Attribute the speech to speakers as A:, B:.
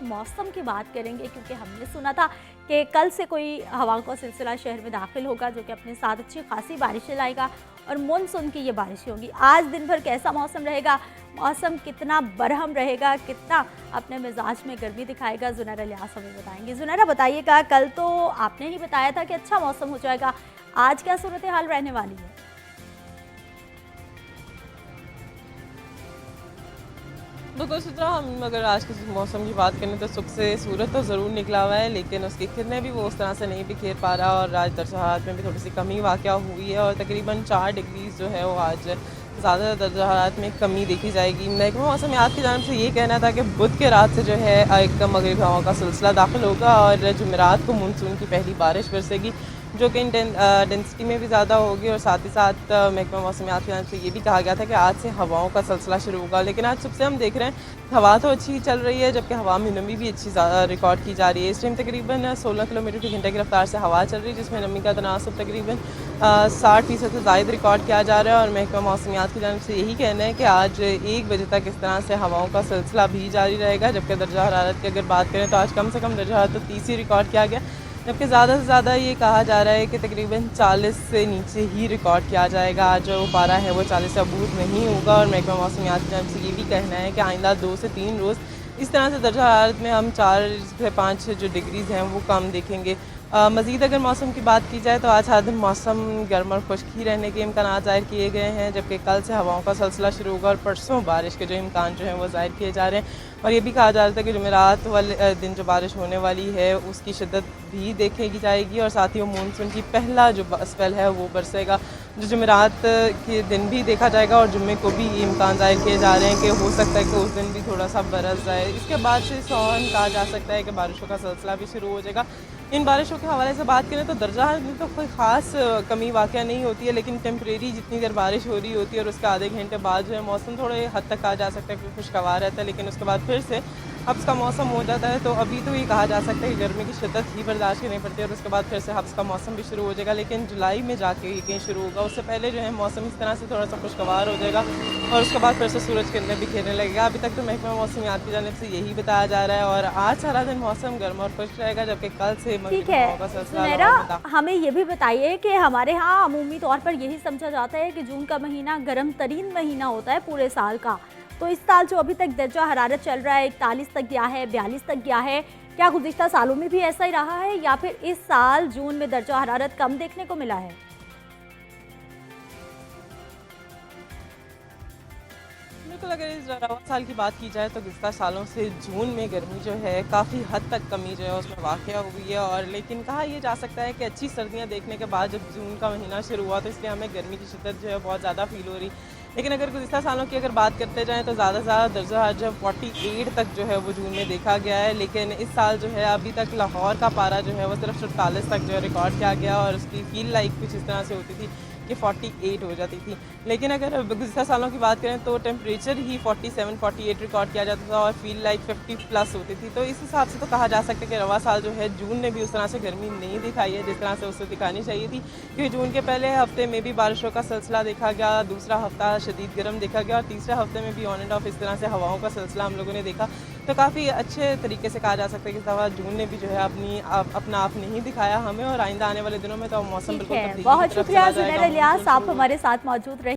A: मौसम की बात करेंगे, क्योंकि हमने सुना था कि कल से कोई हवा का सिलसिला शहर में दाखिल होगा जो कि अपने साथ अच्छी खासी बारिशें लाएगा और मानसून की ये बारिशें होंगी। आज दिन भर कैसा मौसम रहेगा, मौसम कितना बरहम रहेगा, कितना अपने मिजाज में गर्मी दिखाएगा, ज़ुनैरा इलियास हमें बताएंगी। ज़ुनैरा बताइएगा, कल तो आपने ही बताया था कि अच्छा मौसम हो जाएगा, आज क्या सूरत हाल रहने वाली है?
B: बिल्कुल चित्रा, हम अगर आज के मौसम की बात करें तो सुबह से सूरज तो ज़रूर निकला हुआ है, लेकिन उसकी किरणें भी वो उस तरह से नहीं बिखेर पा रहा और आज दरअसल हालात में भी थोड़ी सी कमी वाक़या हुई है और तकरीबन 4 डिग्री जो है वो आज ज़्यादा दर्जा हरारत में कमी देखी जाएगी। महकमा मौसम याद की जानिब से ये कहना था कि बुध के रात से जो है एक मगरिबी हवा का सिलसिला दाखिल होगा और जुमेरात को मानसून की पहली बारिश बरसेगी, जो कि डेंसिटी में भी ज़्यादा होगी और साथ ही साथ महकमा मौसमियात की जानिब से ये भी कहा गया था कि आज से हवाओं का सिलसिला शुरू होगा। लेकिन आज सुबह से हम देख रहे हैं हवा तो अच्छी चल रही है, जबकि हवा में नमी भी अच्छी रिकॉर्ड की जा रही है। इस टाइम तकरीबन 16 किलोमीटर की घंटे की रफ्तार से हवा चल रही है, जिसमें नमी का तनासब तकरीबन 60% से ज़ायद रिकॉर्ड किया जा रहा है। और महकमा मौसमियात की जानिब से यही कहना है कि आज 1 बजे तक इस तरह से हवाओं का सिलसिला भी जारी रहेगा, जबकि दर्जा हरारत की अगर बात करें तो आज कम से कम दर्जा हरारत 30 ही रिकॉर्ड किया गया, जबकि ज़्यादा से ज़्यादा ये कहा जा रहा है कि तकरीबन 40 से नीचे ही रिकॉर्ड किया जाएगा। आज जो पारा है वो 40 से अबूर नहीं होगा और महकमा मौसमियात की जानिब से ये भी कहना है कि आइंदा 2 से 3 रोज़ इस तरह से दर्जा हरारत में हम 4 से 5 जो डिग्रीज़ हैं वो कम देखेंगे। मज़ीद अगर मौसम की बात की जाए तो आज सारा दिन मौसम गर्म और खुश्क ही रहने के इम्कान ज़ाहिर किए गए हैं, जबकि कल से हवाओं का सिलसिला शुरू होगा और परसों बारिश के जो इम्कान जो हैं वो ज़ाहिर किए जा रहे हैं। और ये भी कहा जा रहा था कि जुमेरात वाले दिन जो बारिश होने वाली है उसकी शिद्दत भी देखी जाएगी और साथ ही वो मानसून की पहला जो स्पेल है वो बरसेगा, जो जुमेरात के दिन भी देखा जाएगा और जुम्मे को भी इम्कान ज़ाहिर किए जा रहे हैं कि हो सकता है कि उस दिन भी थोड़ा सा बरस जाए। इसके बाद से सौन कहा जा सकता है कि बारिशों का सिलसिला भी शुरू हो जाएगा। इन बारिशों के हवाले से बात करें तो दर्जा हरारत में तो कोई ख़ास कमी वाक़या नहीं होती है, लेकिन टेम्परेरी जितनी देर बारिश हो रही होती है और उसके आधे घंटे बाद जो है मौसम थोड़े हद तक कहा जा सकता है कि खुशगवार रहता है, लेकिन उसके बाद फिर से हब्स का मौसम हो जाता है। तो अभी तो ये कहा जा सकता है कि गर्मी की शिद्दत ही बर्दाश्त करनी पड़ती है और उसके बाद फिर से हब्स का मौसम भी शुरू हो जाएगा, लेकिन जुलाई में जाके ये कहीं शुरू होगा। उससे पहले जो है मौसम इस तरह से थोड़ा सा खुशगवार हो जाएगा और उसके बाद फिर से सूरज के अंदर बिखेरने लगेगा। अभी तक तो महकमा मौसमियात की जानिब से यही बताया जा रहा है और आज सारा दिन मौसम गर्म और खुश रहेगा, जबकि कल से
A: ठीक है ज़ुनैरा, हमें ये भी बताइए कि हमारे यहाँ अमूमी तौर पर यही समझा जाता है कि जून का महीना गर्म तरीन महीना होता है पूरे साल का। तो इस साल जो अभी तक दर्जा हरारत चल रहा है 41 तक गया है, 42 तक गया है, क्या गुज़िश्ता सालों में भी ऐसा ही रहा है या फिर इस साल जून में दर्जा हरारत कम देखने को मिला है?
B: बिल्कुल, अगर इस रवा साल की बात की जाए तो गुज़िश्ता सालों से जून में गर्मी जो है काफ़ी हद तक कमी जो है उसमें वाक़या हुई है। और लेकिन कहा यह जा सकता है कि अच्छी सर्दियां देखने के बाद जब जून का महीना शुरू हुआ तो इसलिए हमें गर्मी की शिद्दत जो है बहुत ज़्यादा फील हो रही। लेकिन अगर गुज़िश्ता सालों की अगर बात करते जाएँ तो ज़्यादा से ज़्यादा दर्जा जो 48 तक जो है वो जून में देखा गया है, लेकिन इस साल जो है अभी तक लाहौर का पारा जो है वो सिर्फ 47 तक जो है रिकॉर्ड किया गया और उसकी फील लाइक कुछ इस तरह से होती थी कि 48 हो जाती थी। लेकिन अगर गुज़िश्ता सालों की बात करें तो टेम्परेचर ही 47-48 रिकॉर्ड किया जाता था और फील लाइक 50 प्लस होती थी। तो इस हिसाब से तो कहा जा सकता है कि रवा साल जो है जून ने भी उस तरह से गर्मी नहीं दिखाई है जिस तरह से उससे दिखानी चाहिए थी, क्योंकि जून के पहले हफ्ते में भी बारिशों का सिलसिला देखा गया, दूसरा हफ्ता शदीद गर्म देखा गया और तीसरे हफ्ते में भी ऑन एंड ऑफ इस तरह से हवाओं का सिलसिला हम लोगों ने देखा। तो काफ़ी अच्छे तरीके से कहा जा सकता है कि इस दफ़ा जून ने भी जो है अपना आप नहीं दिखाया हमें और आइंदा आने वाले दिनों में तो मौसम बिल्कुल
A: बहुत शुक्रिया ज़ुनैरा इलियास, आप हमारे साथ मौजूद रहे।